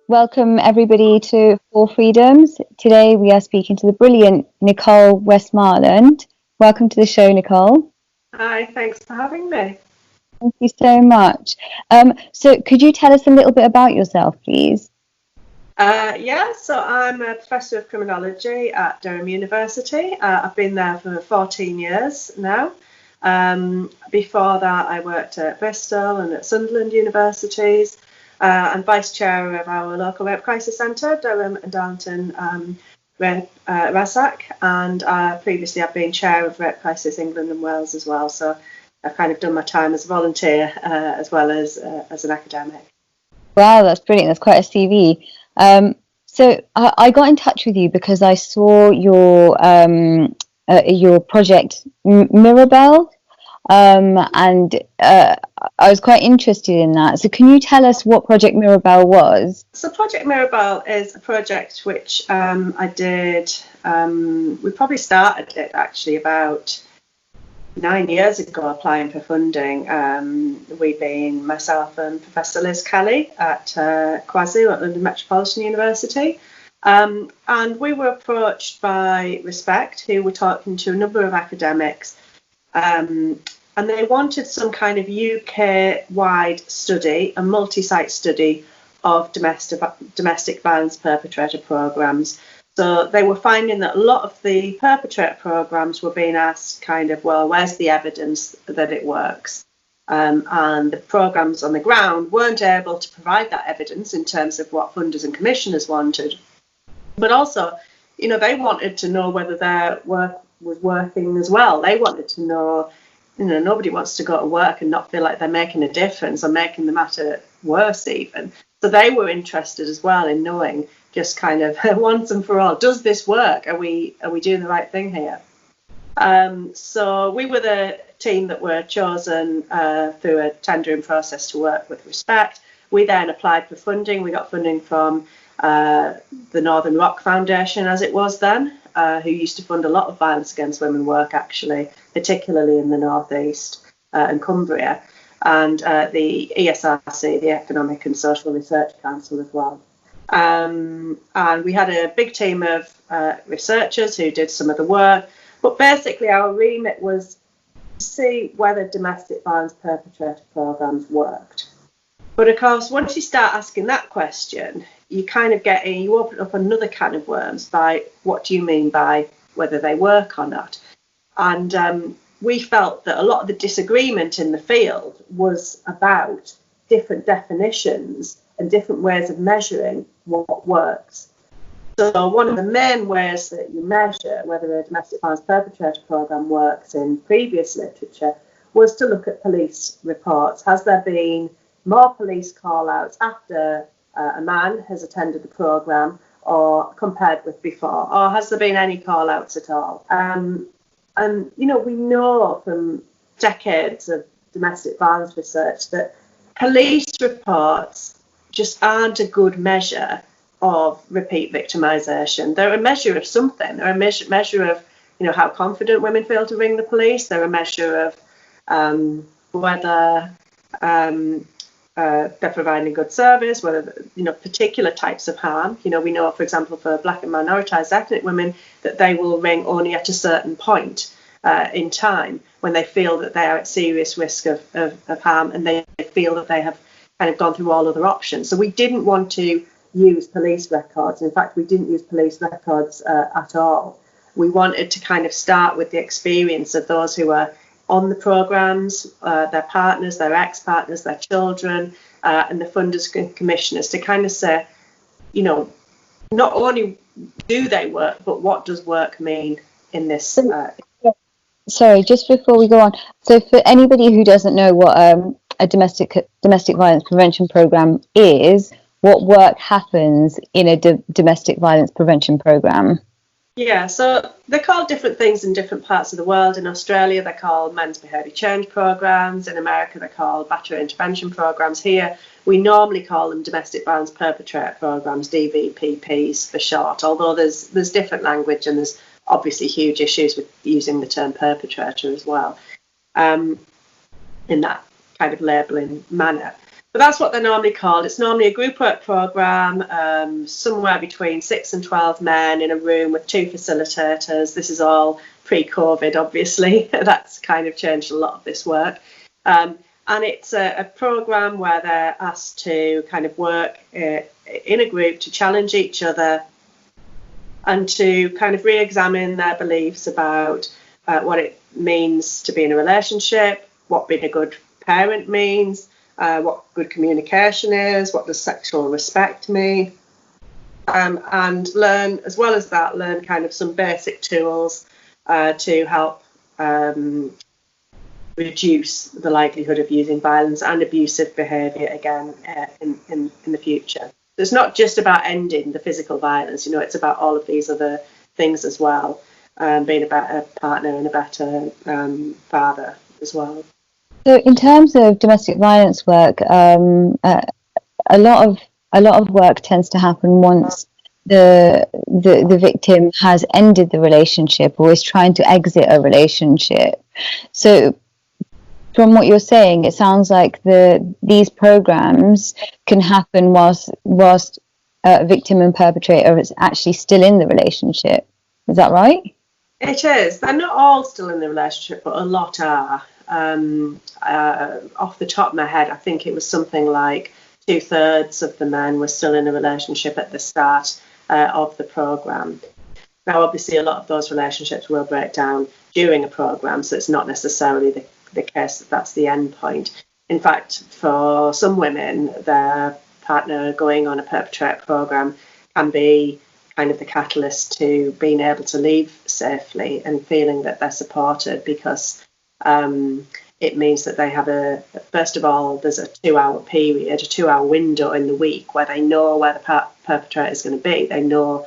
Welcome everybody to Four Freedoms. Today we are speaking to the brilliant Nicole Westmarland. Welcome to the show, Nicole. Hi, thanks for having me. Thank you so much. So could you tell us a little bit about yourself, please? So I'm a professor of criminology at Durham University. I've been there for 14 years now. Before that, I worked at Bristol and at Sunderland universities. I'm vice chair of our local rape crisis centre, Durham and Darlington RASAC, and previously I've been chair of Rape Crisis England and Wales as well. So I've kind of done my time as a volunteer as well as an academic. Wow, that's brilliant. That's quite a CV. So I got in touch with you because I saw your project Mirabel, and I was quite interested in that. So can you tell us what Project Mirabel was? So Project Mirabel is a project which I did, we probably started it actually about 9 years ago, applying for funding. We being myself and Professor Liz Kelly at CRiVA at London Metropolitan University. And we were approached by Respect, who were talking to a number of academics, and they wanted some kind of UK-wide study, a multi-site study of domestic violence perpetrator programmes. So they were finding that a lot of the perpetrator programmes were being asked kind of, well, where's the evidence that it works? And the programmes on the ground weren't able to provide that evidence in terms of what funders and commissioners wanted. But also, they wanted to know whether their work was working as well. They wanted to know, nobody wants to go to work and not feel like they're making a difference or making the matter worse even. So they were interested as well in knowing, just kind of once and for all, does this work? Are we doing the right thing here? So we were the team that were chosen through a tendering process to work with Respect. We then applied for funding. We got funding from the Northern Rock Foundation, as it was then, who used to fund a lot of violence against women work, actually, particularly in the Northeast and Cumbria, and the ESRC, the Economic and Social Research Council as well. And we had a big team of researchers who did some of the work, but basically our remit was to see whether domestic violence perpetrator programmes worked. But of course, once you start asking that question, you kind of you open up another can of worms by what do you mean by whether they work or not. And we felt that a lot of the disagreement in the field was about different definitions and different ways of measuring what works. So one of the main ways that you measure whether a domestic violence perpetrator programme works in previous literature was to look at police reports. Has there been more police call-outs after a man has attended the programme or compared with before? Or has there been any call-outs at all? And, we know from decades of domestic violence research that police reports just aren't a good measure of repeat victimisation. They're a measure of something. They're a measure of, how confident women feel to ring the police. They're a measure of whether they're providing a good service, whether, particular types of harm. We know, for example, for Black and minoritized ethnic women, that they will ring only at a certain point in time when they feel that they are at serious risk of harm and they feel that they have kind of gone through all other options. So we didn't want to use police records. In fact, we didn't use police records at all. We wanted to kind of start with the experience of those who are on the programmes, their partners, their ex-partners, their children, and the funders and commissioners to kind of say, not only do they work, but what does work mean in this? Sorry, just before we go on. So for anybody who doesn't know what a domestic violence prevention programme is, what work happens in a domestic violence prevention programme? Yeah, so they're called different things in different parts of the world. In Australia, they're called men's behaviour change programmes. In America, they're called battery intervention programmes. Here, we normally call them domestic violence perpetrator programmes, DVPPs for short, although there's different language and there's obviously huge issues with using the term perpetrator as well in that kind of labelling manner. But that's what they're normally called. It's normally a group work programme, somewhere between 6 and 12 men in a room with 2 facilitators. This is all pre-COVID, obviously. That's kind of changed a lot of this work. And it's a programme where they're asked to kind of work in a group to challenge each other and to kind of re-examine their beliefs about what it means to be in a relationship, what being a good parent means, what good communication is, what does sexual respect mean, and learn, as well as that, learn kind of some basic tools to help reduce the likelihood of using violence and abusive behaviour again in the future. It's not just about ending the physical violence, it's about all of these other things as well, being a better partner and a better father as well. So in terms of domestic violence work, a lot of work tends to happen once the victim has ended the relationship or is trying to exit a relationship. So from what you're saying, it sounds like these programs can happen whilst victim and perpetrator is actually still in the relationship. Is that right? It is. They're not all still in the relationship, but a lot are. Off the top of my head, I think it was something like 2/3 of the men were still in a relationship at the start of the programme. Now, obviously, a lot of those relationships will break down during a programme, so it's not necessarily the case that that's the end point. In fact, for some women, their partner going on a Perpetrator programme can be kind of the catalyst to being able to leave safely and feeling that they're supported, because it means that they have first of all, there's a 2-hour period, a 2-hour window in the week where they know where the perpetrator is going to be. They know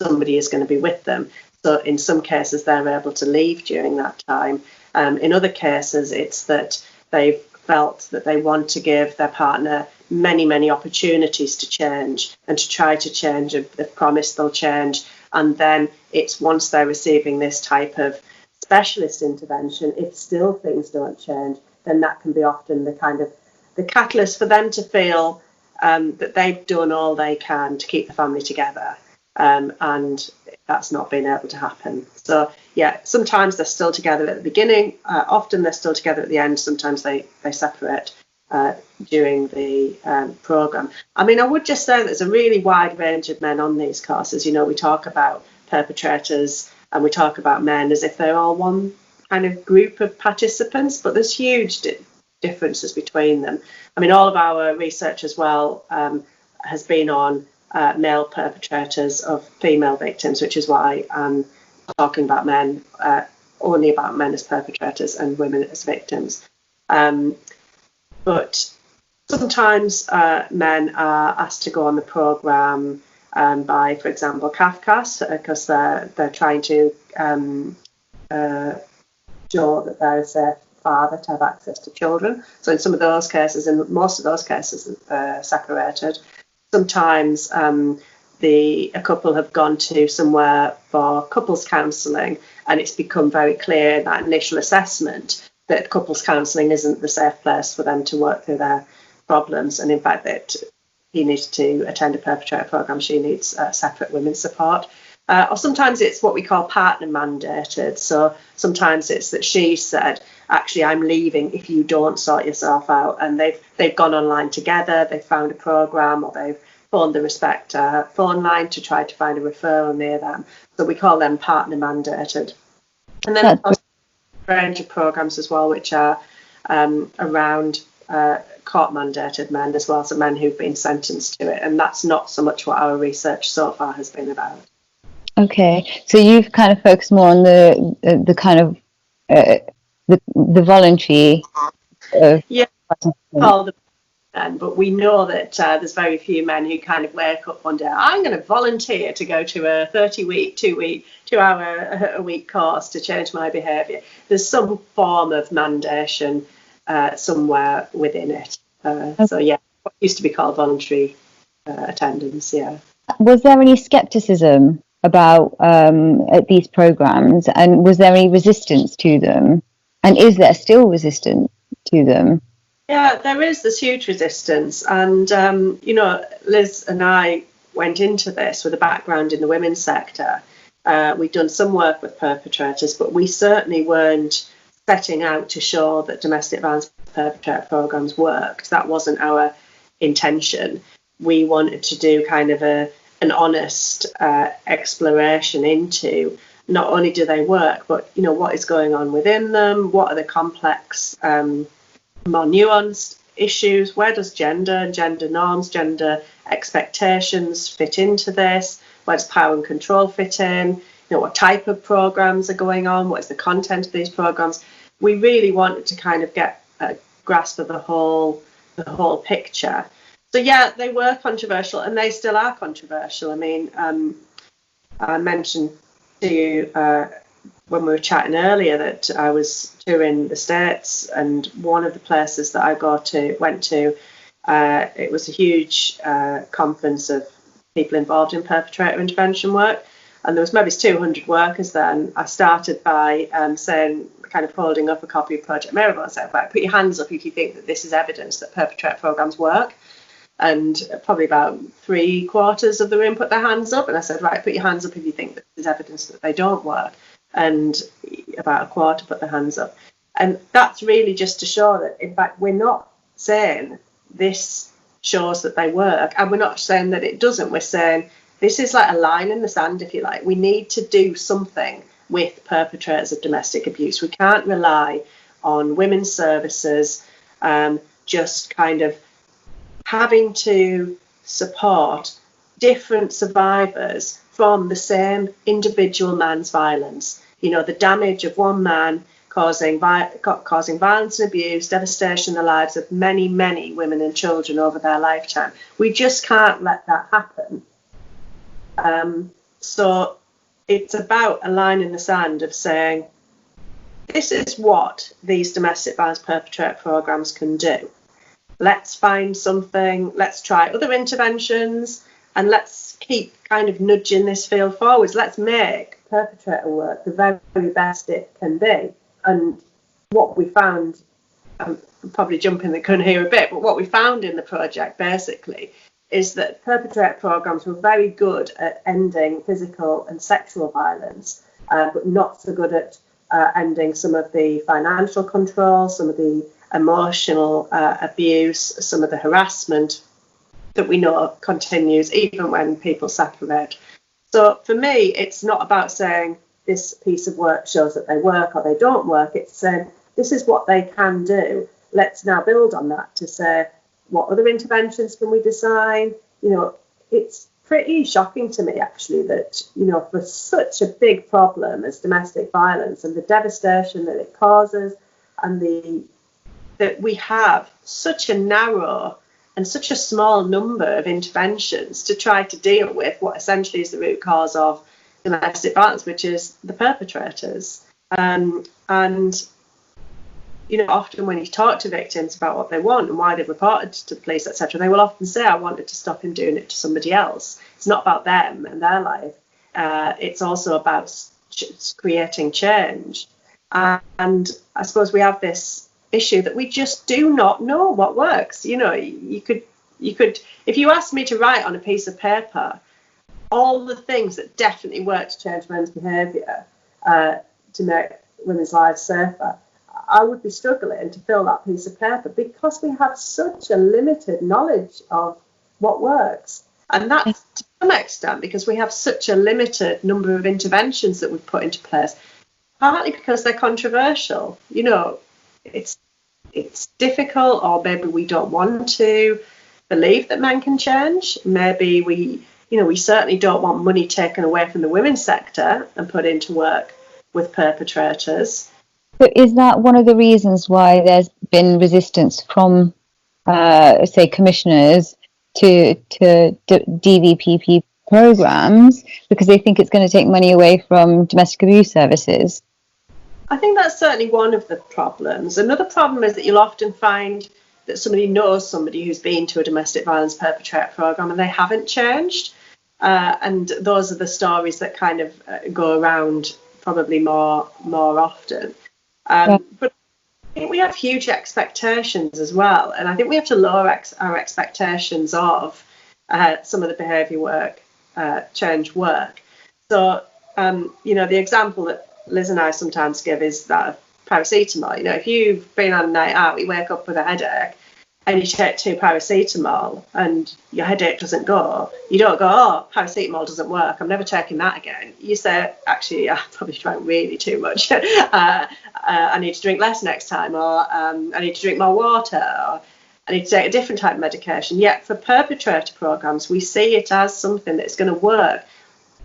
somebody is going to be with them. So in some cases, they're able to leave during that time. In other cases, it's that they've felt that they want to give their partner many, many opportunities to change and to try to change. They've promised they'll change. And then it's once they're receiving this type of specialist intervention, if still things don't change, then that can be often the catalyst for them to feel that they've done all they can to keep the family together. And that's not been able to happen. So yeah, sometimes they're still together at the beginning, often they're still together at the end, sometimes they separate during the programme. I mean, I would just say there's a really wide range of men on these courses. We talk about perpetrators and we talk about men as if they're all one kind of group of participants, but there's huge differences between them. I mean, all of our research as well has been on male perpetrators of female victims, which is why I'm talking about men, only about men as perpetrators and women as victims. But sometimes men are asked to go on the programme by, for example, CAFCAS, because they're trying to show that they're a safe father to have access to children. So in some of those cases, in most of those cases, separated. Sometimes a couple have gone to somewhere for couples counselling, and it's become very clear in that initial assessment that couples counselling isn't the safe place for them to work through their problems, and in fact that he needs to attend a perpetrator programme, she needs separate women's support. Or sometimes it's what we call partner mandated. So sometimes it's that she said, actually, I'm leaving if you don't sort yourself out. And they've gone online together, they've found a programme, or they've phoned the Respect phone line to try to find a referral near them. So we call them partner mandated. And then of course, a range of programmes as well, which are around court mandated men as well, so men who've been sentenced to it. And that's not so much what our research so far has been about. Okay, so you've kind of focused more on the kind of the voluntary. Yeah, all the men, but we know that there's very few men who kind of wake up one day, I'm going to volunteer to go to a 30-week, 2-hour a week course to change my behaviour. There's some form of mandation somewhere within it. So yeah, what used to be called voluntary attendance. Yeah. Was there any skepticism about these programs, and was there any resistance to them, and is there still resistance to them? Yeah, there's huge resistance, and Liz and I went into this with a background in the women's sector. We'd done some work with perpetrators, but we certainly weren't setting out to show that domestic violence perpetrator programs worked. That wasn't our intention. We wanted to do kind of an honest exploration into not only do they work, but what is going on within them, what are the complex more nuanced issues. Where does gender norms, gender expectations fit into this? Where does power and control fit in? What type of programs are going on? What is the content of these programs? We really wanted to kind of get a grasp of the whole picture. So yeah, they were controversial, and they still are controversial. I mean, I mentioned to you when we were chatting earlier that I was touring the States, and one of the places that I went to, it was a huge conference of people involved in perpetrator intervention work, and there was maybe 200 workers there. And I started by saying, kind of holding up a copy of Project Mirabel and saying, right, put your hands up if you think that this is evidence that perpetrator programs work. And probably about 3/4 of the room put their hands up, and I said, right, put your hands up if you think that there's evidence that they don't work. And about 1/4 put their hands up. And that's really just to show that, in fact, we're not saying this shows that they work, and we're not saying that it doesn't. We're saying this is like a line in the sand, if you like. We need to do something with perpetrators of domestic abuse. We can't rely on women's services just kind of having to support different survivors from the same individual man's violence. The damage of one man causing violence and abuse, devastation in the lives of many, many women and children over their lifetime. We just can't let that happen. So it's about a line in the sand of saying, this is what these domestic violence perpetrator programs can do. Let's find something, let's try other interventions, and let's keep kind of nudging this field forwards. Let's make perpetrator work the very best it can be. And what we found, I'm probably jumping the gun here a bit, but what we found in the project basically is that perpetrator programs were very good at ending physical and sexual violence, but not so good at ending some of the financial control, some of the emotional abuse, some of the harassment that we know continues even when people separate. So for me, it's not about saying this piece of work shows that they work or they don't work. It's saying this is what they can do. Let's now build on that to say, what other interventions can we design? It's pretty shocking to me, actually, that, for such a big problem as domestic violence and the devastation that it causes, and that we have such a narrow and such a small number of interventions to try to deal with what essentially is the root cause of domestic violence, which is the perpetrators. And often when you talk to victims about what they want and why they've reported to the police, etc., they will often say, I wanted to stop him doing it to somebody else. It's not about them and their life. It's also about creating change. And I suppose we have this issue that we just do not know what works. You could if you asked me to write on a piece of paper all the things that definitely work to change men's behaviour, to make women's lives safer, I would be struggling to fill that piece of paper because we have such a limited knowledge of what works. And that's to some extent because we have such a limited number of interventions that we've put into place, partly because they're controversial. It's difficult, or maybe we don't want to believe that men can change. Maybe we certainly don't want money taken away from the women's sector and put into work with perpetrators. So is that one of the reasons why there's been resistance from, say, commissioners to DVPP programs, because they think it's going to take money away from domestic abuse services? I think that's certainly one of the problems. Another problem is that you'll often find that somebody knows somebody who's been to a domestic violence perpetrator program and they haven't changed. And those are the stories that kind of go around probably more often. But think we have huge expectations as well, and I think we have to lower our expectations of some of the behaviour work, change work. So, the example that Liz and I sometimes give is that of paracetamol. If you've been on a night out, you wake up with a headache, and you take 2 paracetamol and your headache doesn't go, you don't go, oh, paracetamol doesn't work, I'm never taking that again. You say, actually, I probably drank really too much. I need to drink less next time, or I need to drink more water, or I need to take a different type of medication. Yet for perpetrator programs, we see it as something that's going to work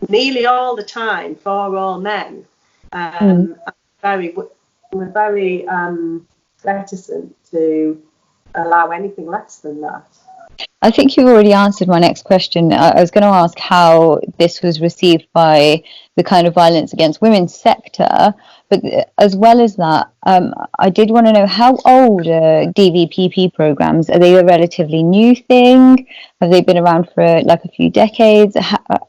nearly all the time for all men. We're very reticent to allow anything less than that. I think you've already answered my next question. I was going to ask how this was received by the kind of violence against women sector, but as well as that, I did want to know, how old are DVPP programs? Are they a relatively new thing? Have they been around for like a few decades?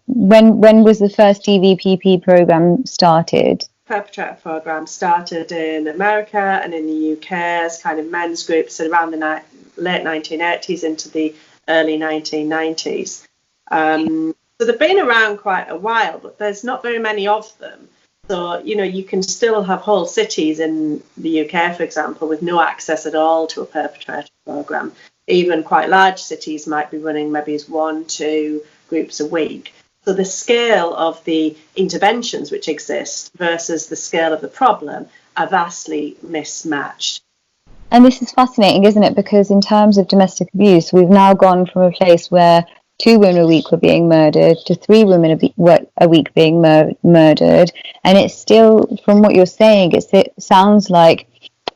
When was the first DVPP program started? Perpetrator program started in America and in the UK as kind of men's groups around the late 1980s into the early 1990s. So they've been around quite a while, but there's not very many of them. So, you can still have whole cities in the UK, for example, with no access at all to a perpetrator program. Even quite large cities might be running maybe as 1-2 groups a week. So the scale of the interventions which exist versus the scale of the problem are vastly mismatched. And this is fascinating, isn't it? Because in terms of domestic abuse, we've now gone from a place where 2 women a week were being murdered to 3 women a week being murdered. And it's still, from what you're saying, it sounds like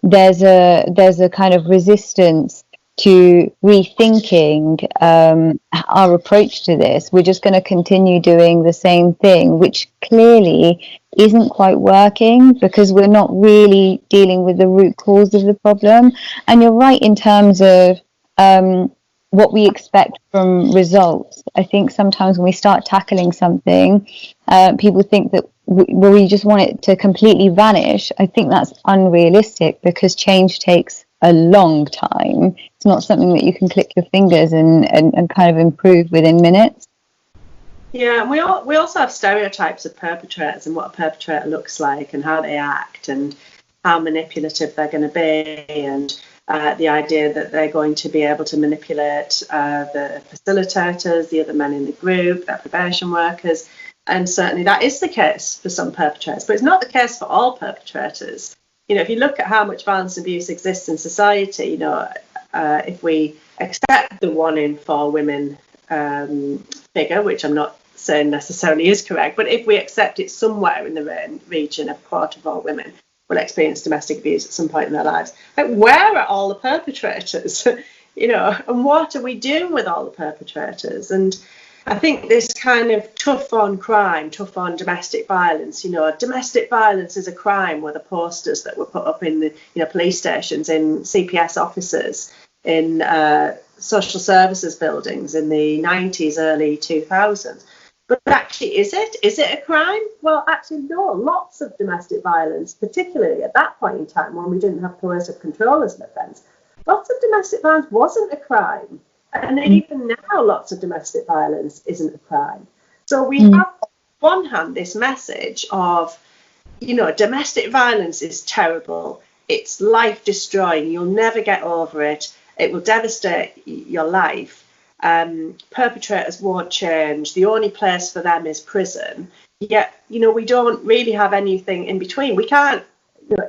there's a kind of resistance to rethinking our approach to this. We're just going to continue doing the same thing, which clearly isn't quite working because we're not really dealing with the root cause of the problem. And you're right in terms of what we expect from results. I think sometimes when we start tackling something, people think that we just want it to completely vanish. I think that's unrealistic because change takes a long time. It's not something that you can click your fingers and kind of improve within minutes. Yeah, we also have stereotypes of perpetrators and what a perpetrator looks like and how they act and how manipulative they're going to be, and the idea that they're going to be able to manipulate the facilitators, the other men in the group, their probation workers. And certainly that is the case for some perpetrators, but it's not the case for all perpetrators. If you look at how much violence and abuse exists in society, if we accept the 1 in 4 women figure, which I'm not saying necessarily is correct, but if we accept it somewhere in the region of a quarter of all women will experience domestic abuse at some point in their lives, where are all the perpetrators? And what are we doing with all the perpetrators? And I think this kind of tough on crime, tough on domestic violence, domestic violence is a crime were the posters that were put up in the police stations, in CPS offices, in social services buildings in the 90s, early 2000s. But actually, is it? Is it a crime? Well, actually, no. Lots of domestic violence, particularly at that point in time when we didn't have coercive control as an offence, lots of domestic violence wasn't a crime. And even now, lots of domestic violence isn't a crime. So we have, on one hand, this message of, domestic violence is terrible. It's life-destroying. You'll never get over it. It will devastate your life. Perpetrators won't change. The only place for them is prison. Yet, we don't really have anything in between. We can't,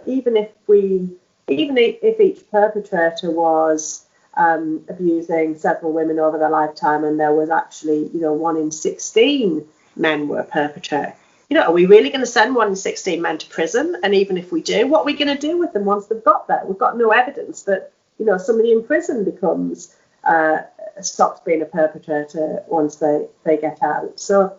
even if each perpetrator was abusing several women over their lifetime, and there was actually, 1 in 16 men were a perpetrator. Are we really going to send 1 in 16 men to prison? And even if we do, what are we going to do with them once they've got there? We've got no evidence that, somebody in prison stops being a perpetrator once they get out. So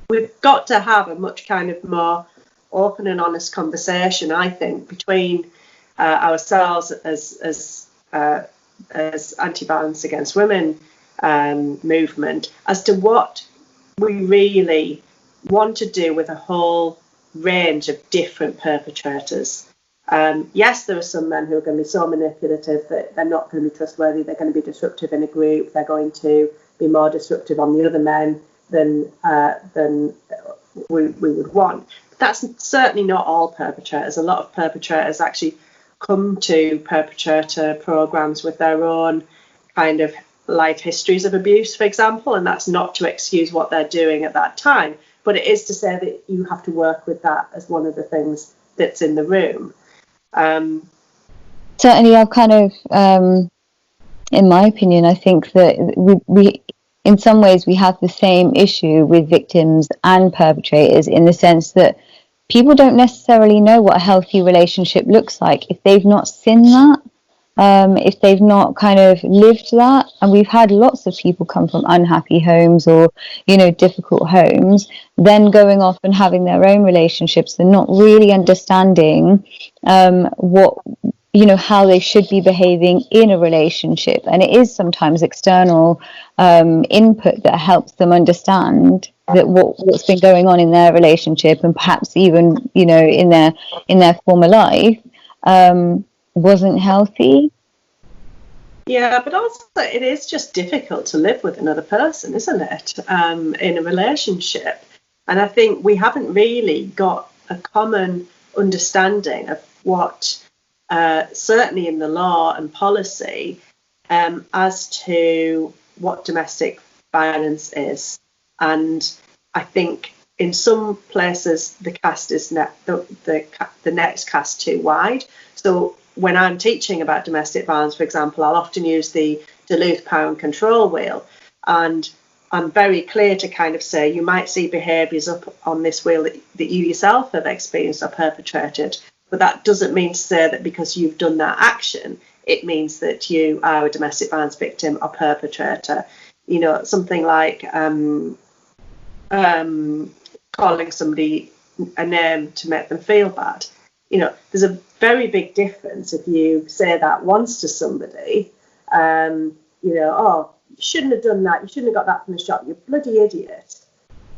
we've got to have a much kind of more open and honest conversation, I think, between ourselves as anti-violence against women movement as to what we really want to do with a whole range of different perpetrators. Yes, there are some men who are going to be so manipulative that they're not going to be trustworthy. They're going to be disruptive in a group. They're going to be more disruptive on the other men than we would want. But that's certainly not all perpetrators. A lot of perpetrators actually come to perpetrator programs with their own kind of life histories of abuse, for example, and that's not to excuse what they're doing at that time, but it is to say that you have to work with that as one of the things that's in the room. Certainly, I've kind of, in my opinion, I think that we in some ways we have the same issue with victims and perpetrators, in the sense that people don't necessarily know what a healthy relationship looks like if they've not seen that, if they've not kind of lived that. And we've had lots of people come from unhappy homes or, difficult homes, then going off and having their own relationships and not really understanding what, how they should be behaving in a relationship. And it is sometimes external input that helps them understand that what's been going on in their relationship, and perhaps even, in their former life, wasn't healthy. Yeah, but also it is just difficult to live with another person, isn't it, in a relationship? And I think we haven't really got a common understanding of what, certainly in the law and policy, as to what domestic violence is. And I think in some places the cast is the net's cast too wide. So when I'm teaching about domestic violence, for example, I'll often use the Duluth Power and Control wheel, and I'm very clear to kind of say you might see behaviours up on this wheel that you yourself have experienced or perpetrated, but that doesn't mean to say that because you've done that action, it means that you are a domestic violence victim or perpetrator. Something like calling somebody a name to make them feel bad. There's a very big difference if you say that once to somebody, oh, you shouldn't have done that, you shouldn't have got that from the shop, you bloody idiot,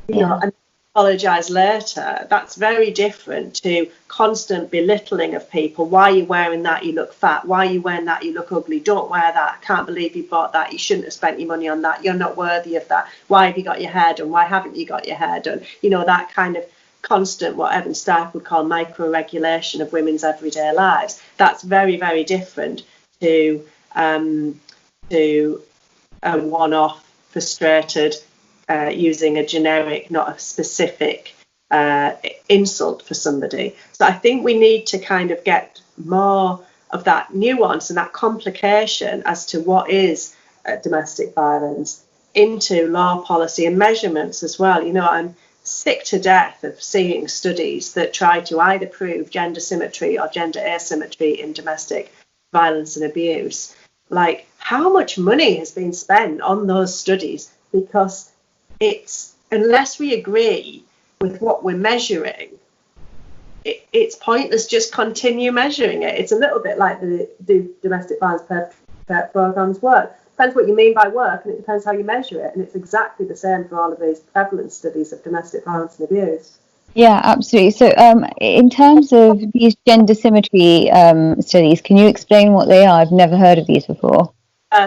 and apologise later. That's very different to constant belittling of people. Why are you wearing that? You look fat. Why are you wearing that? You look ugly. Don't wear that. I can't believe you bought that. You shouldn't have spent your money on that. You're not worthy of that. Why have you got your hair done? Why haven't you got your hair done? That kind of constant, what Evan Stark would call micro-regulation of women's everyday lives. That's very, very different to a one-off frustrated using a generic, not a specific insult for somebody. So I think we need to kind of get more of that nuance and that complication as to what is domestic violence into law, policy and measurements as well. I'm sick to death of seeing studies that try to either prove gender symmetry or gender asymmetry in domestic violence and abuse. Like, how much money has been spent on those studies? Because it's, unless we agree with what we're measuring, it's pointless just continue measuring it. It's a little bit like the domestic violence programs work. Depends what you mean by work, and it depends how you measure it, and it's exactly the same for all of these prevalence studies of domestic violence and abuse. Yeah, absolutely. So in terms of these gender symmetry studies, can you explain what they are? I've never heard of these before.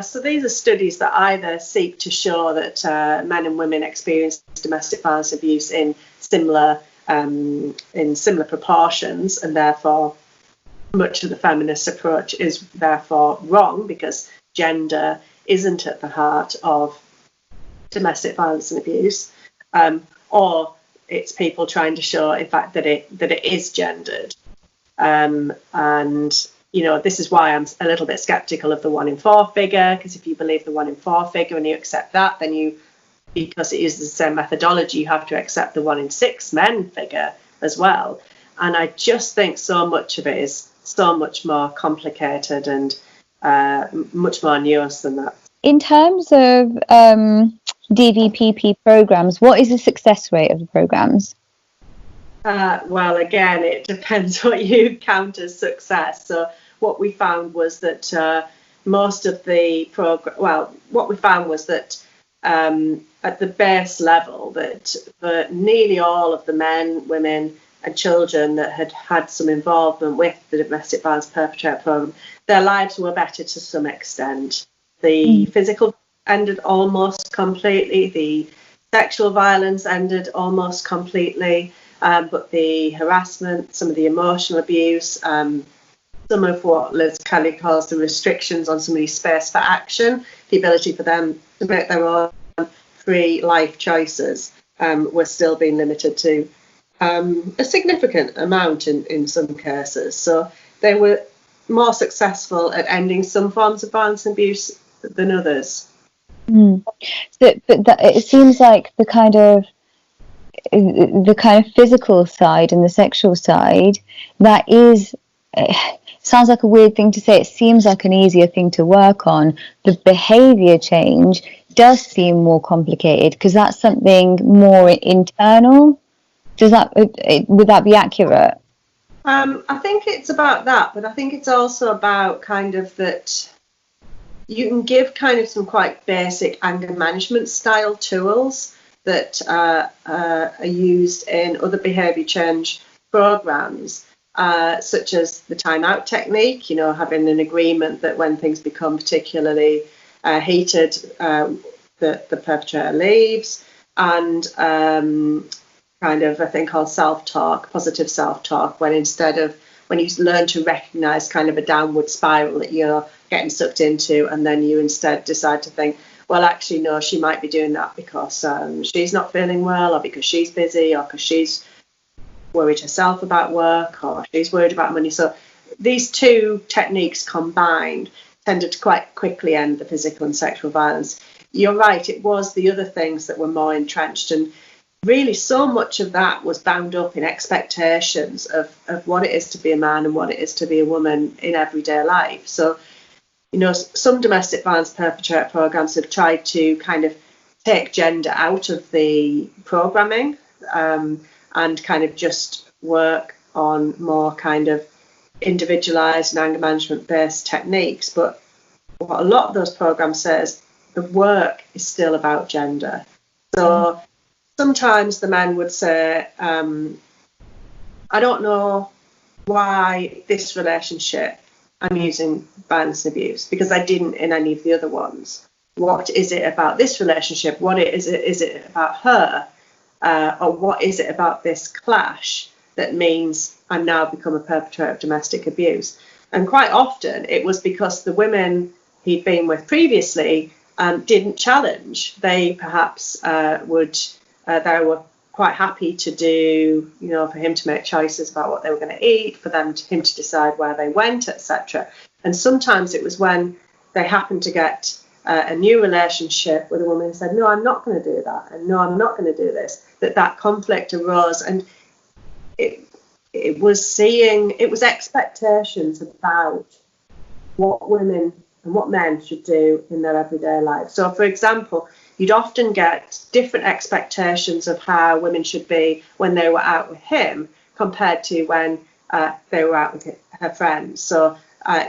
So these are studies that either seek to show that men and women experience domestic violence abuse in similar proportions, and therefore much of the feminist approach is therefore wrong because gender isn't at the heart of domestic violence and abuse, or it's people trying to show, in fact, that it is gendered. And this is why I'm a little bit sceptical of the 1 in 4 figure, because if you believe the 1 in 4 figure and you accept that, then because it uses the same methodology, you have to accept the 1 in 6 men figure as well. And I just think so much of it is so much more complicated and much more nuanced than that. In terms of DVPP programs, what is the success rate of the programs? Well, again, it depends what you count as success. So what we found was that most of the at the base level, that for nearly all of the men, women and children that had had some involvement with the domestic violence perpetrator program, their lives were better to some extent. The physical ended almost completely, the sexual violence ended almost completely, but the harassment, some of the emotional abuse, some of what Liz Kelly calls the restrictions on somebody's space for action, the ability for them to make their own free life choices, were still being limited to a significant amount in some cases. So they were more successful at ending some forms of violence and abuse than others. But it seems like the kind of physical side and the sexual side, that is, sounds like a weird thing to say. It seems like an easier thing to work on. The behavior change does seem more complicated because that's something more internal. Would that be accurate? I think it's about that, but I think it's also about kind of that you can give kind of some quite basic anger management style tools that are used in other behaviour change programs, such as the timeout technique, having an agreement that when things become particularly heated, the perpetrator leaves, and kind of a thing called self-talk, positive self-talk, when you learn to recognise kind of a downward spiral that you're getting sucked into, and then you instead decide to think, well, actually, no, she might be doing that because she's not feeling well, or because she's busy, or because she's worried herself about work, or she's worried about money. So these two techniques combined tended to quite quickly end the physical and sexual violence. You're right, it was the other things that were more entrenched, and really so much of that was bound up in expectations of what it is to be a man and what it is to be a woman in everyday life. So, some domestic violence perpetrator programs have tried to kind of take gender out of the programming, and kind of just work on more kind of individualized and anger management based techniques. But what a lot of those programs say is the work is still about gender. So sometimes the men would say, I don't know why this relationship I'm using violence and abuse, because I didn't in any of the other ones. What is it about this relationship? What is it about her? Or what is it about this clash that means I'm now become a perpetrator of domestic abuse? And quite often it was because the women he'd been with previously didn't challenge. They perhaps they were quite happy to do, for him to make choices about what they were going to eat, for him to decide where they went, etc. And sometimes it was when they happened to get a new relationship with a woman who said, no, I'm not going to do that, and no, I'm not going to do this, that conflict arose. And it was expectations about what women and what men should do in their everyday life. So, for example, you'd often get different expectations of how women should be when they were out with him compared to when they were out with her friends. So,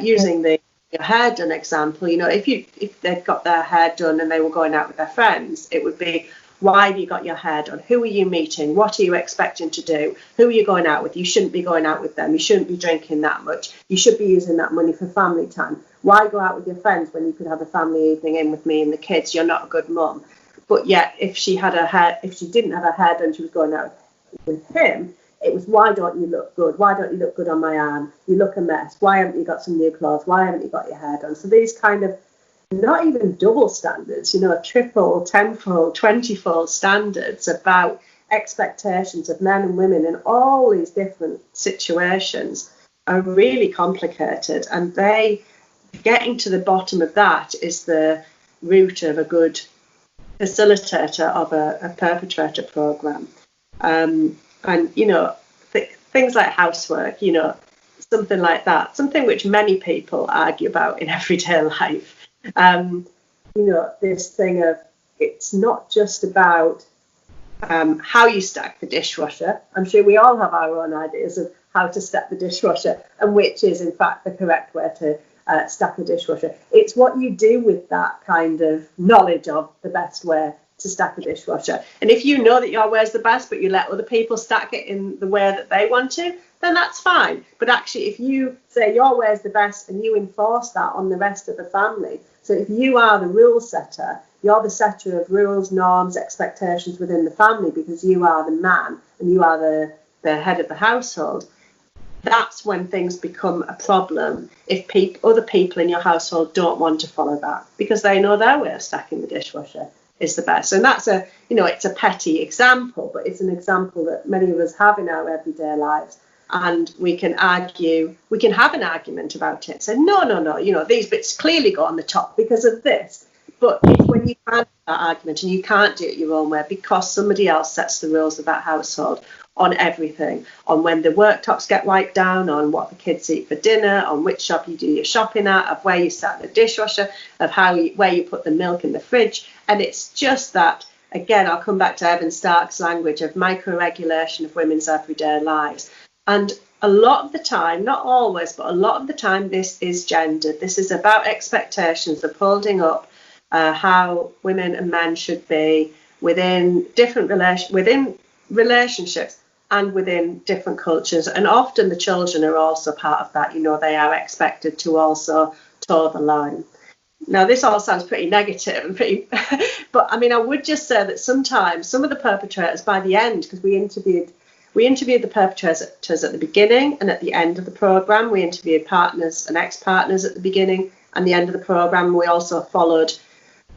using the hair done example, if they'd got their hair done and they were going out with their friends, it would be, why have you got your hair done? Who are you meeting? What are you expecting to do? Who are you going out with? You shouldn't be going out with them. You shouldn't be drinking that much. You should be using that money for family time. Why go out with your friends when you could have a family evening in with me and the kids? You're not a good mum. But yet, if she didn't have her hair done, she was going out with him. It was, why don't you look good? Why don't you look good on my arm? You look a mess. Why haven't you got some new clothes? Why haven't you got your hair done? So these kind of, not even double standards, triple, tenfold, 20-fold standards about expectations of men and women in all these different situations are really complicated. And getting to the bottom of that is the root of a good facilitator of a perpetrator program. And, things like housework, something like that, something which many people argue about in everyday life. This thing of, it's not just about how you stack the dishwasher. I'm sure we all have our own ideas of how to stack the dishwasher and which is in fact the correct way to stack a dishwasher. It's what you do with that kind of knowledge of the best way to stack a dishwasher. And if you know that your way is the best, but you let other people stack it in the way that they want to, then that's fine. But actually, if you say your way is the best and you enforce that on the rest of the family, so if you are the rule setter, you're the setter of rules, norms, expectations within the family, because you are the man and you are the head of the household, that's when things become a problem if other people in your household don't want to follow that, because they know their way of stacking the dishwasher is the best. And that's it's a petty example, but it's an example that many of us have in our everyday lives. And we can have an argument about it. Say, no, these bits clearly go on the top because of this. But it's when you can't have that argument and you can't do it your own way because somebody else sets the rules of that household on everything, on when the worktops get wiped down, on what the kids eat for dinner, on which shop you do your shopping at, of where you start the dishwasher, of where you put the milk in the fridge. And it's just that, again, I'll come back to Evan Stark's language of micro-regulation of women's everyday lives. And a lot of the time, not always, but a lot of the time, this is gendered. This is about expectations of holding up how women and men should be within different relationships and within different cultures. And often the children are also part of that. They are expected to also toe the line. Now, this all sounds pretty negative and pretty, but I mean, I would just say that sometimes some of the perpetrators by the end, because we interviewed the perpetrators at the beginning and at the end of the programme. We interviewed partners and ex-partners at the beginning and the end of the programme. We also followed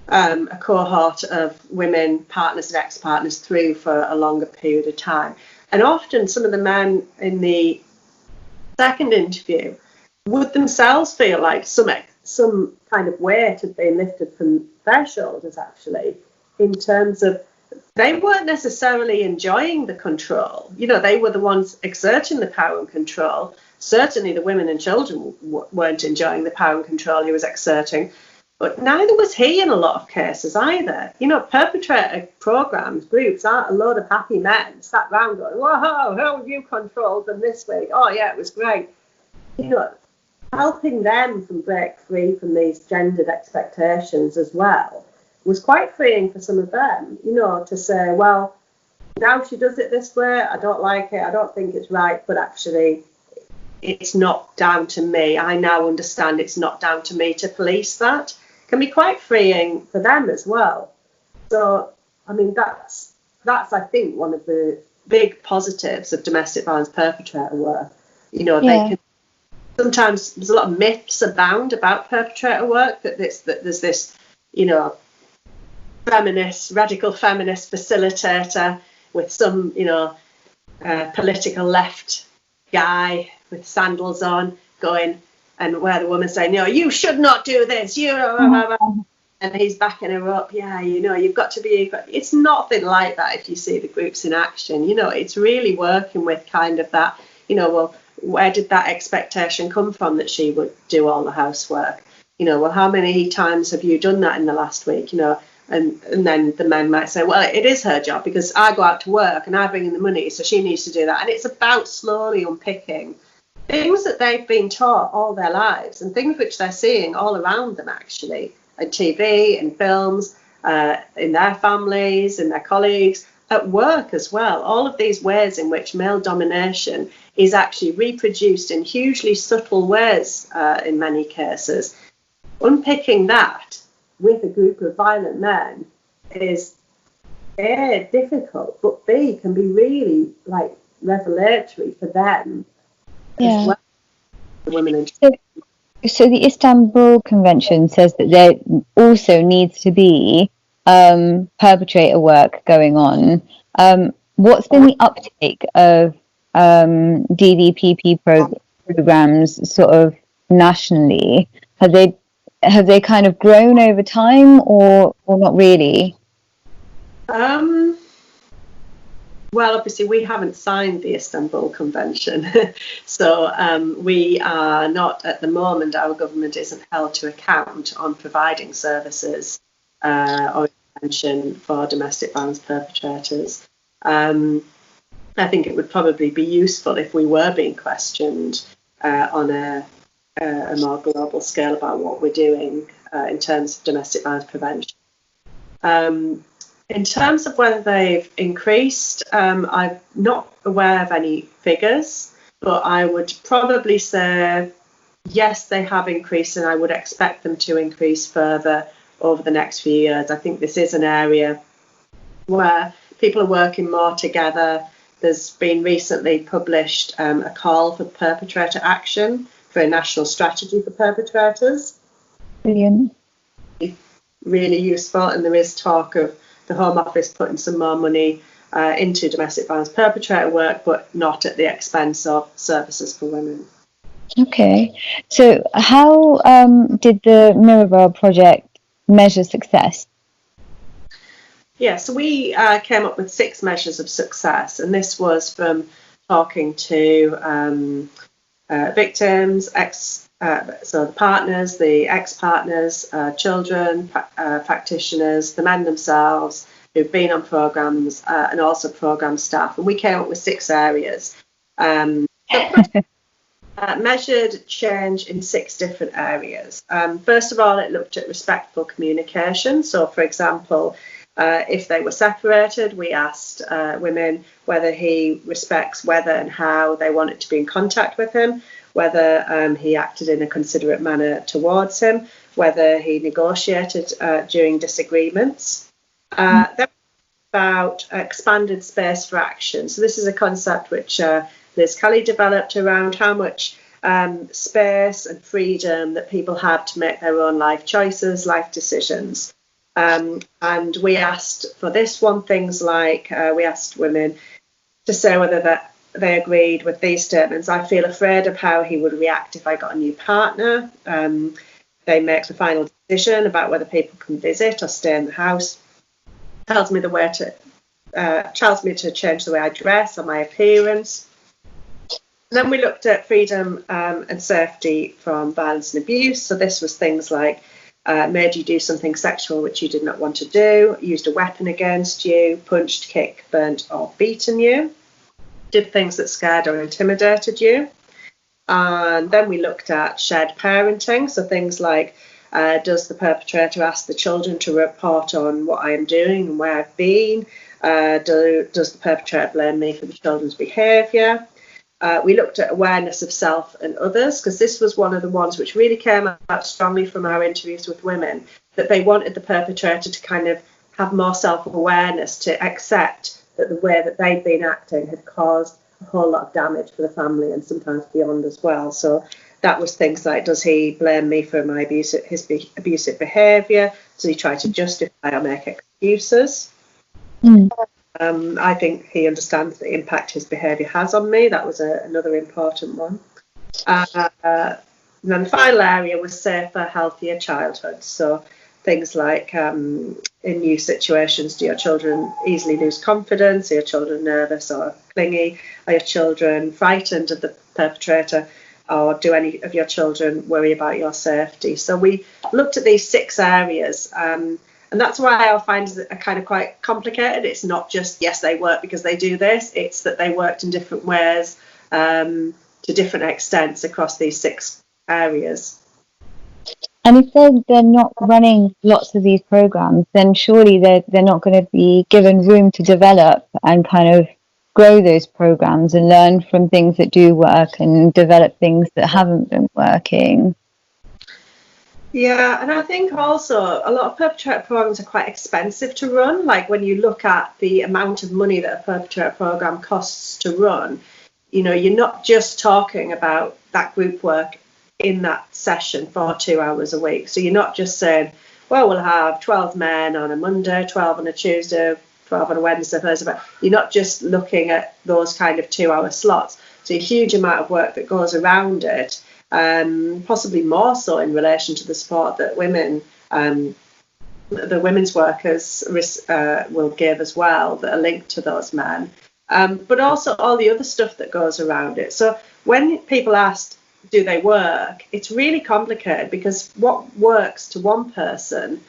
a cohort of women, partners and ex-partners through for a longer period of time. And often some of the men in the second interview would themselves feel like some kind of weight had been lifted from their shoulders, actually, in terms of they weren't necessarily enjoying the control. They were the ones exerting the power and control. Certainly the women and children weren't enjoying the power and control he was exerting, but neither was he in a lot of cases either. Perpetrator programs, groups aren't a load of happy men sat round going, whoa, how have you controlled them this week? Oh yeah, it was great. Helping them break free from these gendered expectations as well was quite freeing for some of them, to say, well, now she does it this way, I don't like it, I don't think it's right, but actually it's not down to me. I now understand it's not down to me to police that. Can be quite freeing for them as well. So, I mean, that's I think, one of the big positives of domestic violence perpetrator work. They can sometimes, there's a lot of myths abound about perpetrator work, that there's this, radical feminist facilitator with some, political left guy with sandals on going, and where the woman's saying, you should not do this, and he's backing her up. Yeah, you've got to be. It's nothing like that if you see the groups in action. It's really working with kind of that, well, where did that expectation come from that she would do all the housework? Well, how many times have you done that in the last week? And then the men might say, well, it is her job because I go out to work and I bring in the money, so she needs to do that. And it's about slowly unpicking things that they've been taught all their lives and things which they're seeing all around them, actually, on TV and films, in their families, in their colleagues, at work as well. All of these ways in which male domination is actually reproduced in hugely subtle ways in many cases. Unpicking that with a group of violent men is A, difficult, but B, can be really revelatory for them as well. The women and children. So the Istanbul Convention says that there also needs to be perpetrator work going on. What's been the uptake of DVPP programs sort of nationally? Have they kind of grown over time or not really? Well, obviously, we haven't signed the Istanbul Convention, so we are not at the moment. Our government isn't held to account on providing services or intervention for domestic violence perpetrators. I think it would probably be useful if we were being questioned on a more global scale about what we're doing in terms of domestic violence prevention. In terms of whether they've increased, I'm not aware of any figures, but I would probably say yes, they have increased, and I would expect them to increase further over the next few years. I think this is an area where people are working more together. There's been recently published a call for perpetrator action for a national strategy for perpetrators. Brilliant. Really useful, and there is talk of the Home Office putting some more money into domestic violence perpetrator work, but not at the expense of services for women. Okay, so how did the Mirabel project measure success? Yeah, so we came up with 6 measures of success, and this was from talking to victims, so the partners, the ex-partners, children, practitioners, the men themselves who've been on programmes, and also programme staff. And we came up with 6 areas. Measured change in 6 different areas. First of all, it looked at respectful communication. So, for example, if they were separated, we asked women whether he respects whether and how they wanted to be in contact with him, whether he acted in a considerate manner towards him, whether he negotiated during disagreements. Then about expanded space for action. So this is a concept which Liz Kelly developed around how much space and freedom that people have to make their own life choices, life decisions. And we asked for this one things like, we asked women to say whether they agreed with these statements. I feel afraid of how he would react if I got a new partner. They make the final decision about whether people can visit or stay in the house. Tells me to change the way I dress or my appearance. And then we looked at freedom and safety from violence and abuse. So this was things like made you do something sexual which you did not want to do, used a weapon against you, punched, kicked, burnt or beaten you, did things that scared or intimidated you. And then we looked at shared parenting. So things like, does the perpetrator ask the children to report on what I am doing and where I've been? Does the perpetrator blame me for the children's behaviour? We looked at awareness of self and others, because this was one of the ones which really came out strongly from our interviews with women, that they wanted the perpetrator to kind of have more self-awareness, to accept that the way that they'd been acting had caused a whole lot of damage for the family and sometimes beyond as well. So that was things like, does he blame me for my abusive behaviour? Does he try to justify or make excuses? I think he understands the impact his behaviour has on me. That was another important one. And then the final area was safer, healthier childhood. So things like in new situations, do your children easily lose confidence? Are your children nervous or clingy? Are your children frightened of the perpetrator? Or do any of your children worry about your safety? So we looked at these 6 areas. And that's why I find it kind of quite complicated. It's not just, yes, they work because they do this. It's that they worked in different ways to different extents across these 6 areas. And if they're not running lots of these programs, then surely they're not going to be given room to develop and kind of grow those programs and learn from things that do work and develop things that haven't been working. Yeah, and I think also a lot of perpetrator programs are quite expensive to run. Like when you look at the amount of money that a perpetrator program costs to run, you know, you're not just talking about that group work in that session for 2 hours a week. So you're not just saying, well, we'll have 12 men on a Monday, 12 on a Tuesday, 12 on a Wednesday, Thursday. But you're not just looking at those kind of 2-hour slots. So a huge amount of work that goes around it. Possibly more so in relation to the support that women, the women's workers will give as well, that are linked to those men, but also all the other stuff that goes around it. So when people asked, do they work, it's really complicated, because what works to one person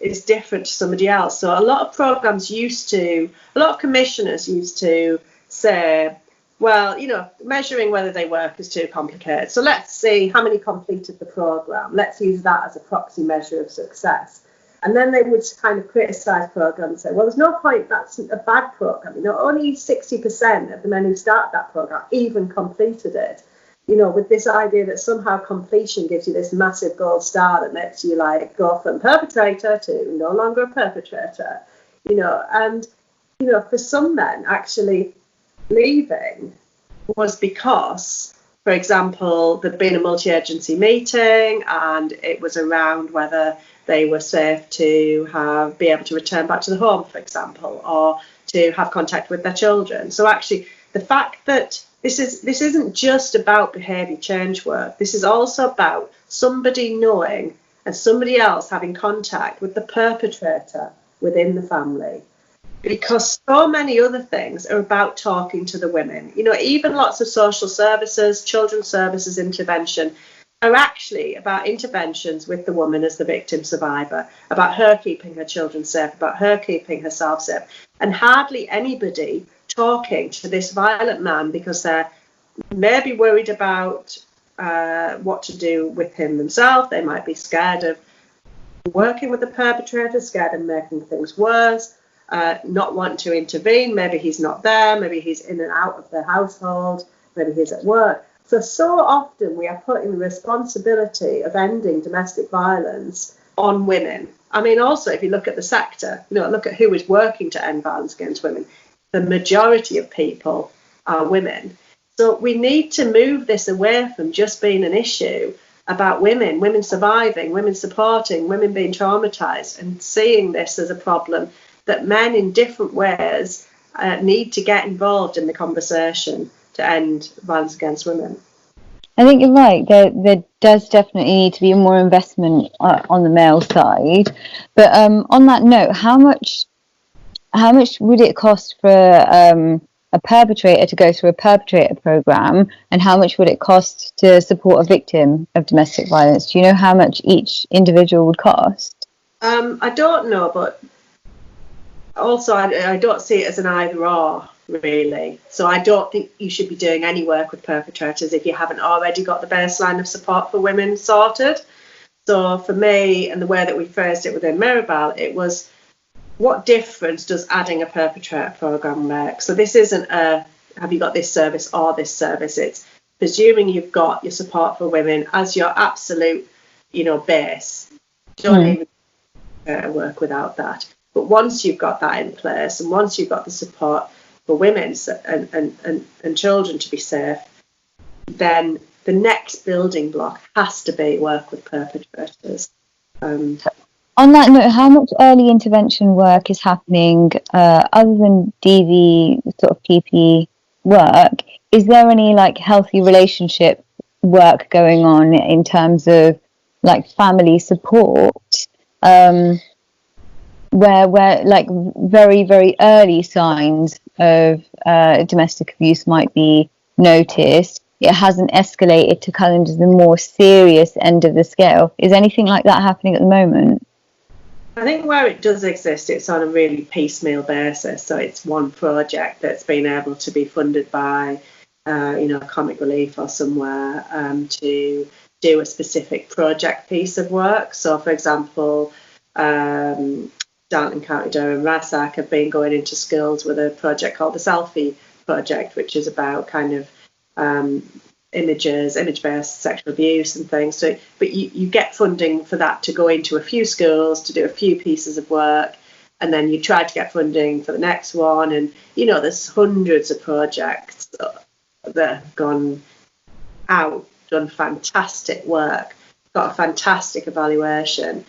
is different to somebody else. So a lot of programs a lot of commissioners used to say, well, you know, measuring whether they work is too complicated. So let's see how many completed the programme. Let's use that as a proxy measure of success. And then they would kind of criticise programs and say, well, there's no point, that's a bad program. You know, only 60% of the men who start that program even completed it. You know, with this idea that somehow completion gives you this massive gold star that makes you like go from perpetrator to no longer a perpetrator. You know, and, you know, for some men actually leaving was because, for example, there'd been a multi-agency meeting and it was around whether they were safe to be able to return back to the home, for example, or to have contact with their children. So actually, the fact that this isn't just about behaviour change work. This is also about somebody knowing and somebody else having contact with the perpetrator within the family. Because so many other things are about talking to the women. You know, even lots of social services, children's services intervention are actually about interventions with the woman as the victim survivor, about her keeping her children safe, about her keeping herself safe. And hardly anybody talking to this violent man because they're maybe worried about what to do with him themselves. They might be scared of working with the perpetrator, scared of making things worse, not wanting to intervene. Maybe he's not there, maybe he's in and out of the household, maybe he's at work. So often we are putting the responsibility of ending domestic violence on women. I mean, also, if you look at the sector, you know, look at who is working to end violence against women. The majority of people are women. So we need to move this away from just being an issue about women surviving, women supporting, women being traumatized, and seeing this as a problem that men in different ways need to get involved in the conversation to end violence against women. I think you're right. There does definitely need to be more investment on the male side. But on that note, how much would it cost for a perpetrator to go through a perpetrator program, and how much would it cost to support a victim of domestic violence? Do you know how much each individual would cost? I don't know, but also I don't see it as an either or, really. So I don't think you should be doing any work with perpetrators if you haven't already got the baseline of support for women sorted. So for me, and the way that we phrased it within Mirabel, it was, what difference does adding a perpetrator program make? So this isn't a, have you got this service or this service? It's presuming you've got your support for women as your absolute, you know, base. Don't even work without that. But once you've got that in place, and once you've got the support for women and children to be safe, then the next building block has to be work with perpetrators. On that note, how much early intervention work is happening other than DV sort of PP work? Is there any like healthy relationship work going on in terms of like family support? Where like very, very early signs of domestic abuse might be noticed, it hasn't escalated to kind of the more serious end of the scale. Is anything like that happening at the moment? I think where it does exist, it's on a really piecemeal basis. So it's one project that's been able to be funded by, Comic Relief or somewhere to do a specific project piece of work. So, for example, Dartland County Durham RASAC have been going into schools with a project called the Selfie Project, which is about kind of image-based sexual abuse and things. So, but you get funding for that to go into a few schools to do a few pieces of work, and then you try to get funding for the next one. And there's hundreds of projects that have gone out, done fantastic work, got a fantastic evaluation,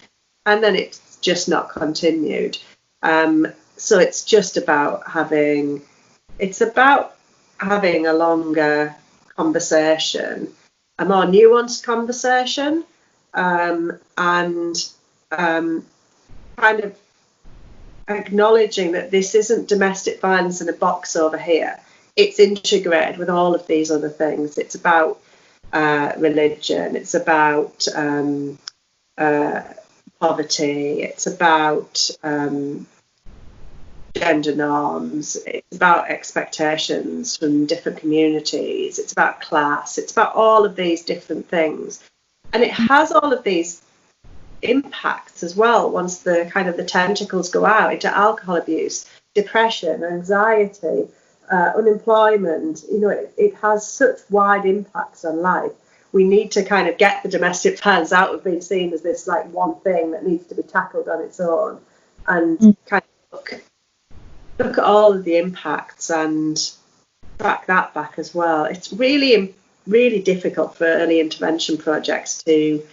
and then it's just not continued. So it's just about having a longer conversation, a more nuanced conversation, and kind of acknowledging that this isn't domestic violence in a box over here. It's integrated with all of these other things. It's about religion. It's about poverty. It's about gender norms. It's about expectations from different communities. It's about class. It's about all of these different things. And it has all of these impacts as well once the kind of the tentacles go out into alcohol abuse, depression, anxiety, unemployment. You know, it has such wide impacts on life. We need to kind of get the domestic violence out of being seen as this like one thing that needs to be tackled on its own, and kind of look at all of the impacts and track that back as well. It's really difficult for early intervention projects to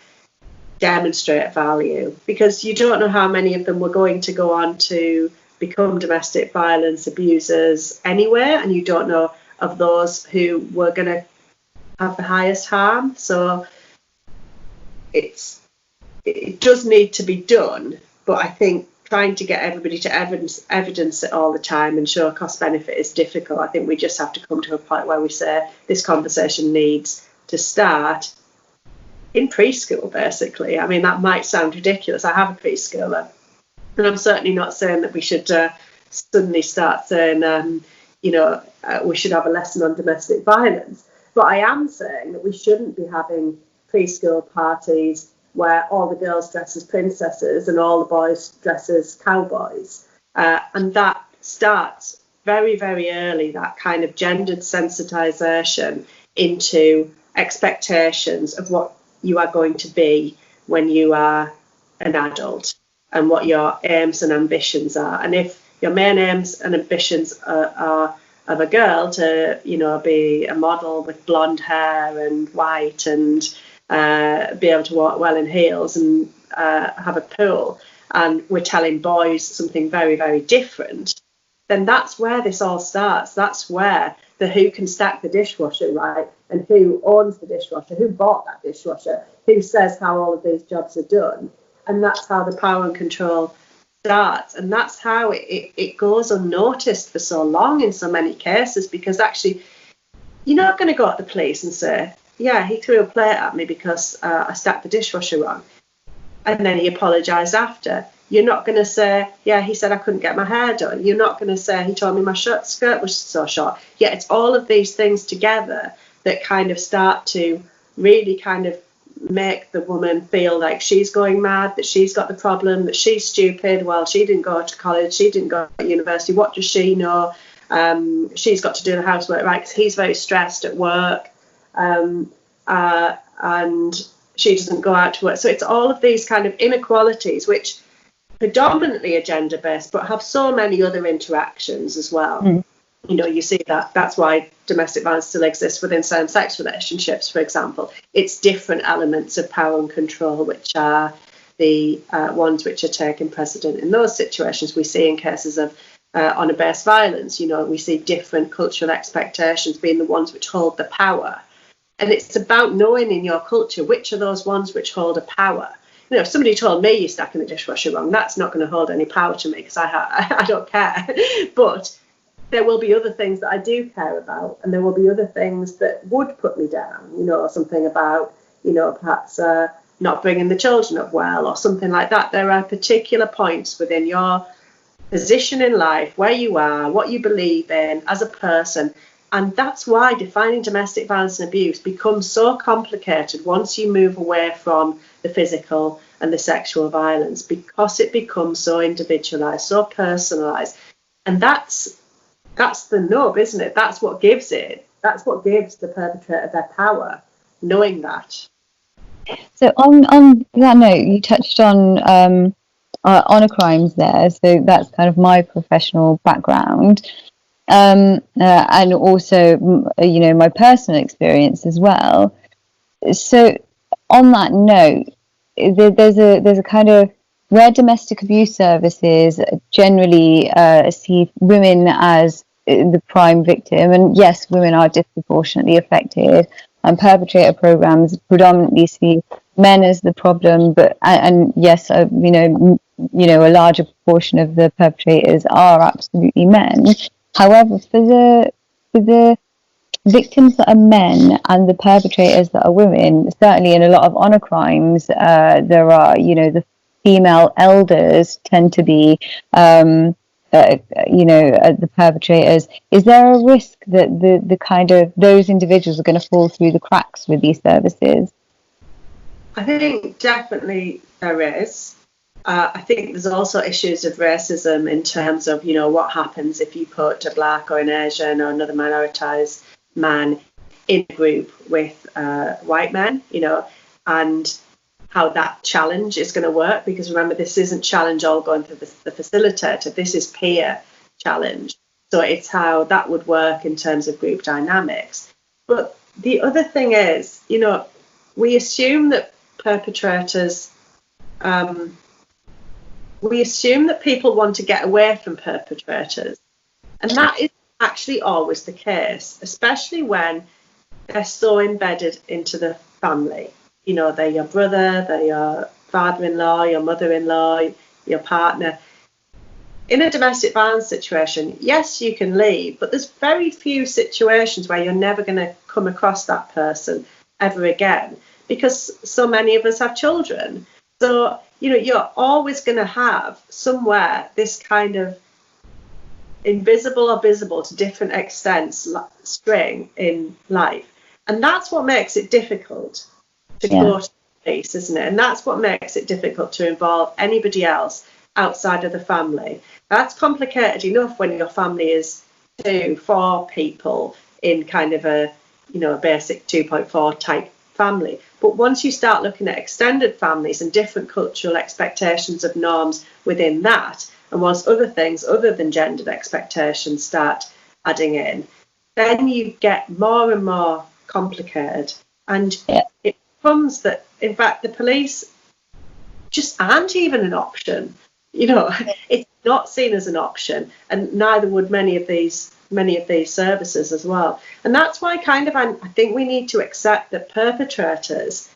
demonstrate value, because you don't know how many of them were going to go on to become domestic violence abusers anyway, and you don't know of those who were going to have the highest harm. So it does need to be done, but I think trying to get everybody to evidence it all the time and show cost benefit is difficult. I think we just have to come to a point where we say this conversation needs to start in preschool, basically. I mean, that might sound ridiculous. I have a preschooler, and I'm certainly not saying that we should suddenly start saying, we should have a lesson on domestic violence. But I am saying that we shouldn't be having preschool parties where all the girls dress as princesses and all the boys dress as cowboys. And that starts very, very early, that kind of gendered sensitization into expectations of what you are going to be when you are an adult and what your aims and ambitions are. And if your main aims and ambitions are of a girl to, be a model with blonde hair and white and be able to walk well in heels and have a pool, and we're telling boys something very, very different, then that's where this all starts. That's where the who can stack the dishwasher, right, and who owns the dishwasher, who bought that dishwasher, who says how all of these jobs are done. And that's how the power and control starts. And that's how it goes unnoticed for so long in so many cases, because actually you're not going to go to the police and say, yeah, he threw a plate at me because I stacked the dishwasher wrong, and then he apologised after. You're not going to say, yeah, he said I couldn't get my hair done. You're not going to say he told me my skirt was so short. Yeah, it's all of these things together that kind of start to really kind of make the woman feel like she's going mad, that she's got the problem, that she's stupid. Well, she didn't go to college, she didn't go to university. What does she know? She's got to do the housework, right? Because he's very stressed at work, and she doesn't go out to work. So it's all of these kind of inequalities, which predominantly are gender-based, but have so many other interactions as well. You see that. That's why domestic violence still exists within same-sex relationships, for example. It's different elements of power and control, which are the ones which are taking precedent in those situations. We see in cases of honour-based violence, we see different cultural expectations being the ones which hold the power. And it's about knowing in your culture which are those ones which hold a power. If somebody told me you're stacking the dishwasher wrong, that's not going to hold any power to me, because I don't care. But there will be other things that I do care about, and there will be other things that would put me down, something about, perhaps not bringing the children up well or something like that. There are particular points within your position in life, where you are, what you believe in as a person. And that's why defining domestic violence and abuse becomes so complicated once you move away from the physical and the sexual violence, because it becomes so individualised, so personalised. And that's the nub, isn't it? That's what gives it. That's what gives the perpetrator their power, knowing that. So on that note, you touched on honour crimes there. So that's kind of my professional background. And also, my personal experience as well. So on that note, there's a kind of where domestic abuse services generally see women as the prime victim, and yes, women are disproportionately affected, and perpetrator programs predominantly see men as the problem, but and yes, a larger proportion of the perpetrators are absolutely men. However, for the victims that are men and the perpetrators that are women, certainly in a lot of honour crimes, there are, the female elders tend to be, the perpetrators. Is there a risk that the kind of those individuals are going to fall through the cracks with these services? I think definitely there is. I think there's also issues of racism in terms of, what happens if you put a black or an Asian or another minoritized man in a group with white men, and how that challenge is going to work. Because remember, this isn't challenge all going through the facilitator. This is peer challenge. So it's how that would work in terms of group dynamics. But the other thing is, we assume that perpetrators, we assume that people want to get away from perpetrators. And that is actually always the case, especially when they're so embedded into the family. They're your brother, they're your father-in-law, your mother-in-law, your partner. In a domestic violence situation, yes, you can leave, but there's very few situations where you're never going to come across that person ever again, because so many of us have children. So, you're always going to have somewhere this kind of invisible or visible to different extents string in life. And that's what makes it difficult to go to the police, isn't it? And that's what makes it difficult to involve anybody else outside of the family. That's complicated enough when your family is 2-4 people in kind of a basic 2.4 type family. But once you start looking at extended families and different cultural expectations of norms within that, and once other things other than gendered expectations start adding in, then you get more and more complicated. And it becomes that, in fact, the police just aren't even an option. It's not seen as an option, and neither would many of these services as well. And that's why I think we need to accept that perpetrators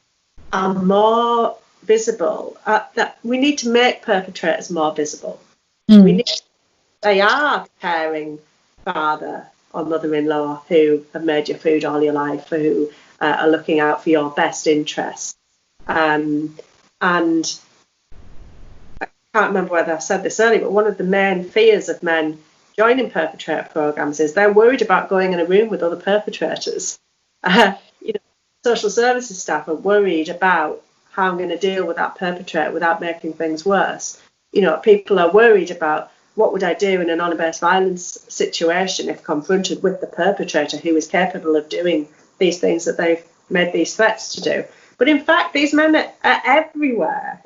are more visible, that we need to make perpetrators more visible. They are caring father or mother-in-law who have made your food all your life, who are looking out for your best interests. And I can't remember whether I said this earlier, but one of the main fears of men joining perpetrator programs is they're worried about going in a room with other perpetrators. Social services staff are worried about how I'm going to deal with that perpetrator without making things worse. People are worried about what would I do in an honour-based violence situation if confronted with the perpetrator who is capable of doing these things that they've made these threats to do. But in fact, these men are everywhere.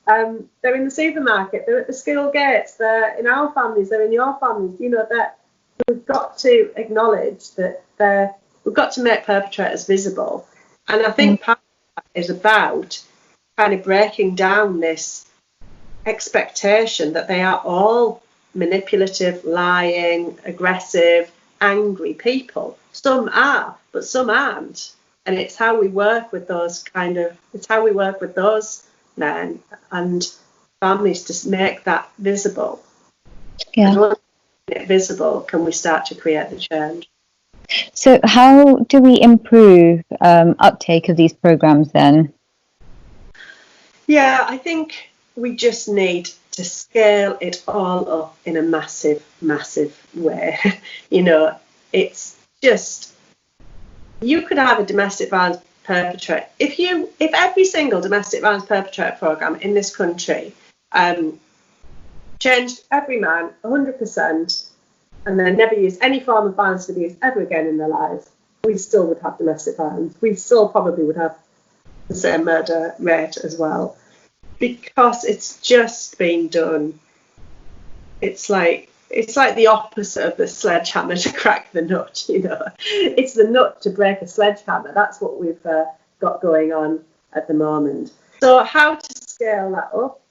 They're in the supermarket, they're at the school gates, they're in our families, they're in your families. That we've got to acknowledge that we've got to make perpetrators visible. And I think part of that is about kind of breaking down this expectation that they are all manipulative, lying, aggressive, angry people. Some are, but some aren't. And it's how we work with those men and families to make that visible. And once we make it visible, can we start to create the change? So how do we improve uptake of these programs then? Yeah, I think we just need to scale it all up in a massive, massive way. It's just, you could have a domestic violence perpetrator. If every single domestic violence perpetrator program in this country changed every man 100% and then never used any form of violence and abuse ever again in their lives, we still would have domestic violence. We still probably would have the same murder rate as well, because it's just been done. It's like the opposite of the sledgehammer to crack the nut. It's the nut to break a sledgehammer. That's what we've got going on at the moment. So how to scale that up?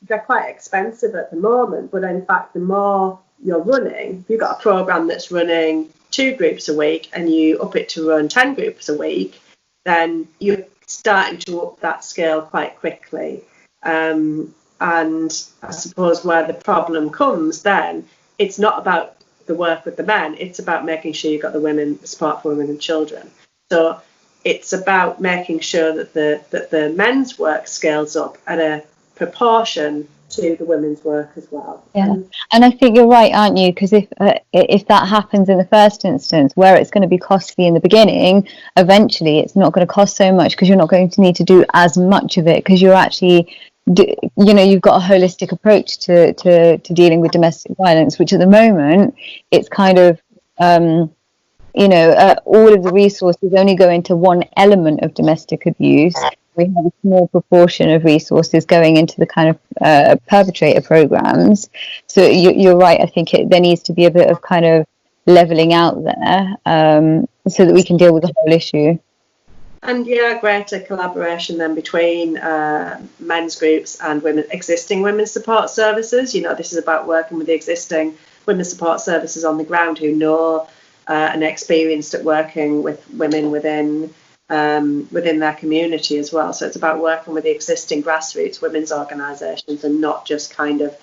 They're quite expensive at the moment, but in fact, the more you're running, if you've got a program that's running 2 groups a week and you up it to run 10 groups a week, then you're starting to up that scale quite quickly. And I suppose where the problem comes then, it's not about the work with the men, it's about making sure you've got the support for women and children. So it's about making sure that the men's work scales up at a proportion to the women's work as well. Yeah, and I think you're right, aren't you? Because if that happens in the first instance, where it's going to be costly in the beginning, eventually it's not going to cost so much because you're not going to need to do as much of it because you're actually, you've got a holistic approach to dealing with domestic violence, which at the moment it's kind of, all of the resources only go into one element of domestic abuse. We have a small proportion of resources going into the kind of perpetrator programs. So you're right. I think there needs to be a bit of kind of leveling out there so that we can deal with the whole issue. And greater collaboration then between men's groups and existing women's support services. This is about working with the existing women's support services on the ground who know and experienced at working with women within their community as well. So it's about working with the existing grassroots women's organisations and not just kind of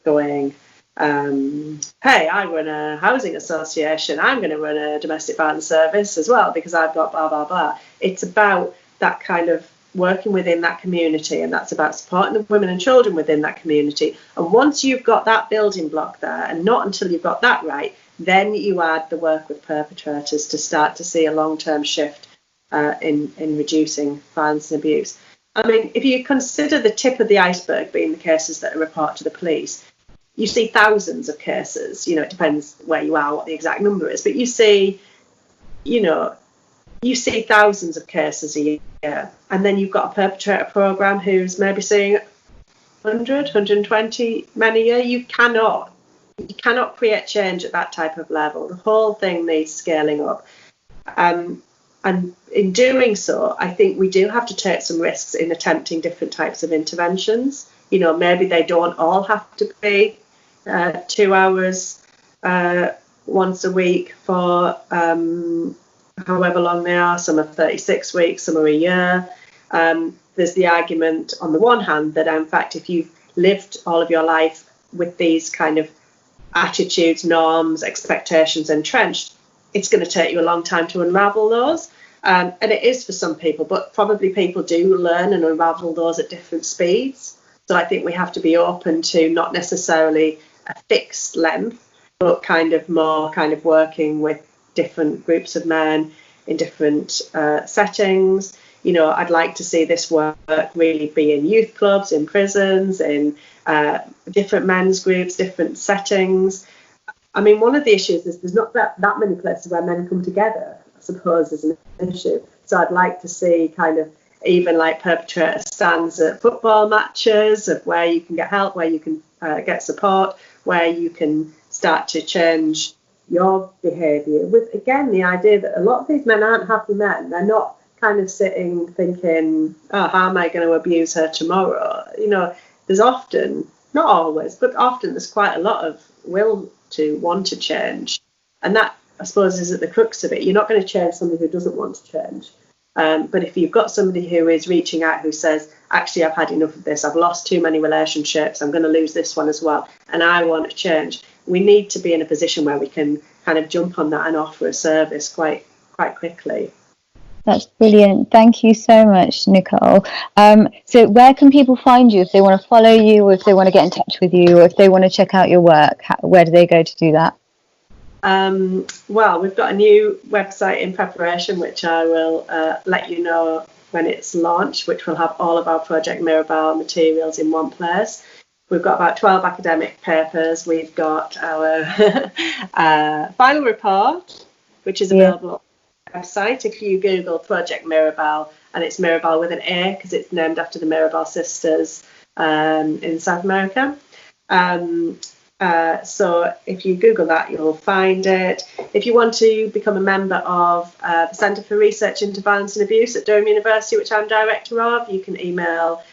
going, hey, I run a housing association, I'm going to run a domestic violence service as well because I've got blah, blah, blah. It's about that kind of working within that community, and that's about supporting the women and children within that community. And once you've got that building block there, and not until you've got that right, then you add the work with perpetrators to start to see a long-term shift in reducing violence and abuse. I mean, if you consider the tip of the iceberg being the cases that are reported to the police, you see thousands of cases. It depends where you are, what the exact number is, but you see thousands of cases a year, and then you've got a perpetrator program who's maybe seeing 100, 120 men a year. You cannot create change at that type of level. The whole thing needs scaling up. And in doing so, I think we do have to take some risks in attempting different types of interventions. Maybe they don't all have to be 2 hours once a week for however long they are. Some are 36 weeks, some are a year. There's the argument on the one hand that, in fact, if you've lived all of your life with these kind of attitudes, norms, expectations entrenched, it's going to take you a long time to unravel those. And it is for some people, but probably people do learn and unravel those at different speeds. So I think we have to be open to not necessarily a fixed length, but kind of more kind of working with different groups of men in different settings. I'd like to see this work really be in youth clubs, in prisons, in different men's groups, different settings. I mean, one of the issues is there's not that many places where men come together, I suppose, is an issue. So I'd like to see kind of even like perpetrator stands at football matches of where you can get help, where you can get support, where you can start to change your behaviour. With, again, the idea that a lot of these men aren't happy men. They're not kind of sitting thinking, oh, how am I going to abuse her tomorrow? There's often, not always, but often there's quite a lot of will to want to change, and that, I suppose, is at the crux of it. You're not going to change somebody who doesn't want to change, but if you've got somebody who is reaching out, who says, actually, I've had enough of this, I've lost too many relationships, I'm going to lose this one as well, and I want to change, we need to be in a position where we can kind of jump on that and offer a service quite quickly. That's brilliant. Thank you so much, Nicole. So where can people find you if they want to follow you, or if they want to get in touch with you, or if they want to check out your work? Where do they go to do that? Well, we've got a new website in preparation, which I will let you know when it's launched, which will have all of our Project Mirabel materials in one place. We've got about 12 academic papers. We've got our final report, which is available on the website. If you Google Project Mirabel, and it's Mirabel with an A because it's named after the Mirabal sisters in South America. So if you Google that, you'll find it. If you want to become a member of the Centre for Research into Violence and Abuse at Durham University, which I'm director of, you can email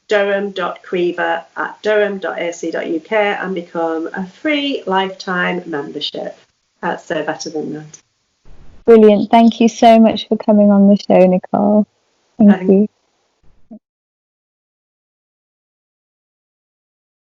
durham.criva@durham.ac.uk and become a free lifetime membership. Can't say better than that. Brilliant. Thank you so much for coming on the show, Nicole. Thank you.